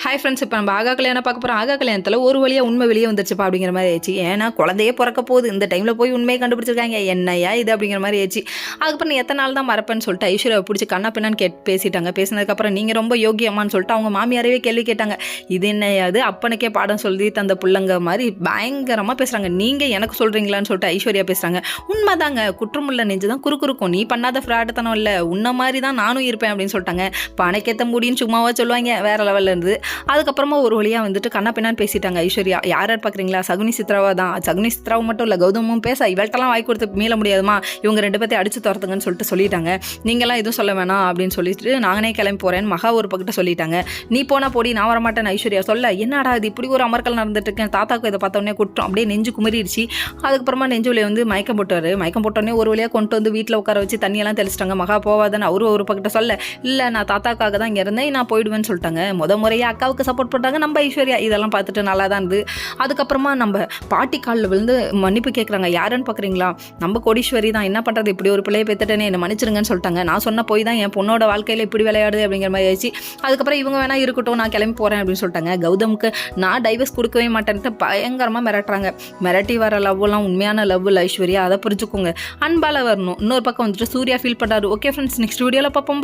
Hi friends, இப்போ நம்ம ஆகா கல்யாணம் பார்க்க போகிறோம். ஆகா கல்யாணத்தில் ஒரு வழியாக உண்மை வெளியே வந்துருச்சுப்பா அப்படிங்கிற மாதிரி ஆயிடுச்சு. ஏன்னா குழந்தையே பிறக்க போகுது, இந்த டைமில் போய் உண்மையை கண்டுபிடிச்சிருக்காங்க, என்னையா இது அப்படிங்கிற மாதிரி ஆயிடுச்சு. அதுக்கப்புறம் நீ எத்தனை நாள் தான் மறப்பேன்னு சொல்லிட்டு ஐஸ்வர்யா பிடிச்சி கண்ணா பின்னான்னு பேசிட்டாங்க. பேசினதுக்கப்புறம் நீங்கள் ரொம்ப யோகியம்மான்னு சொல்லிட்டு அவங்க மாமியாரவே கேள்வி கேட்டாங்க. இது என்னையாது அப்பனுக்கே பாடம் சொல்லி தந்த பிள்ளைங்க மாதிரி பயங்கரமாக பேசுகிறாங்க. நீங்கள் எனக்கு சொல்கிறீங்களான்னு சொல்லிட்டு ஐஸ்வர்யா பேசுகிறாங்க. உண்மைதாங்க, குற்றமுள்ள நெஞ்சு தான் குறுக்கும். நீ பண்ணாத ஃப்ராடுத்தனம் இல்லை, உன்ன மாதிரி தான் நானும் இருப்பேன் அப்படின்னு சொல்லிட்டாங்க. பணக்கேற்ற முடியும்னு சும்மாவா சொல்லுவாங்க, வேற லெவலில் இருந்து. அதுக்கப்புறமா ஒரு வழியாக வந்துட்டு கண்ணா பின்னான்னு பேசிட்டாங்க ஐஸ்வர்யா. யார் பார்க்குறீங்களா, சகுனி சித்ராவா தான். சகுனி சித்ராவும் மட்டும் இல்லை, கௌதமும் பேச இவள்கிட்டலாம் வாய் கொடுத்து மீள முடியாதுமா, இவங்க ரெண்டு பேர்த்தையும் அடிச்சு துரத்துங்கன்னு சொல்லிட்டு சொல்லிட்டாங்க. நீங்களாம் எதுவும் சொல்ல வேணாம் அப்படின்னு சொல்லிட்டு நானே கிளம்பி போகிறேன்னு மகா ஒரு பக்கிட்ட சொல்லிட்டாங்க. நீ போனால் போடி, நான் வரமாட்டேன் ஐஸ்வர்யா சொல்ல. என்னடா இது இப்படி ஒரு அமர்க்கல் நடந்துட்டு இருக்கேன், தாத்தாக்கு இதை பார்த்தோன்னே குற்றம் அப்படியே நெஞ்சு குமரிடுச்சு. அதுக்கப்புறமா நெஞ்சுவிலே வந்து மயக்கம் போட்டார். மயக்கம் போட்டோன்னே ஒரு வழியாக கொண்டு வந்து வீட்டில் உட்கார வச்சு தண்ணியெல்லாம் தெளிச்சிட்டாங்க. மகா போவாதான்னு அவரும் ஒரு பக்கிட்ட சொல்ல, இல்லை நான் தாத்தாக்காக தான் இங்கே இருந்தேன், நான் போயிடுவேன்னு சொல்லிட்டாங்க. முறையாக அக்காவுக்கு சப்போர்ட் பண்ணுறாங்க நம்ம ஐஸ்வர்யா. இதெல்லாம் பார்த்துட்டு நல்லா தான் இருந்தது. அதுக்கப்புறமா நம்ம பாட்டி காலில் விழுந்து மன்னிப்பு கேட்குறாங்க. யாருன்னு பார்க்குறீங்களா, நம்ம கோடீஸ்வரி தான். என்ன பண்ணுறது, இப்படி ஒரு பிள்ளையை பெற்றுட்டேனே, என்னை மன்னிச்சிருங்கன்னு சொல்லிட்டாங்க. நான் சொன்ன போய் தான் என் பொண்ணோட வாழ்க்கையில் இப்படி விளையாடுது அப்படிங்கிற மாதிரி ஆயிடுச்சு. அதுக்கப்புறம் இவங்க வேணா இருக்கட்டும், நான் கிளம்பி போகிறேன் அப்படின்னு சொல்லிட்டாங்க. கௌதமுக்கு நான் டைவர்ஸ் கொடுக்கவே மாட்டேன்ட்டு பயங்கரமாக மிரட்டுறாங்க. மிரட்டி வர லவ்லாம் உண்மையான லவ் இல்லை ஐஸ்வர்யா, அதை புரிஞ்சுக்கோங்க. அன்பால் வரணும். இன்னொரு பக்கம் வந்துட்டு சூர்யா ஃபீல் பண்ணுறாரு. ஓகே ஃப்ரெண்ட்ஸ், நெக்ஸ்ட் வீடியோவில் பார்ப்போம்.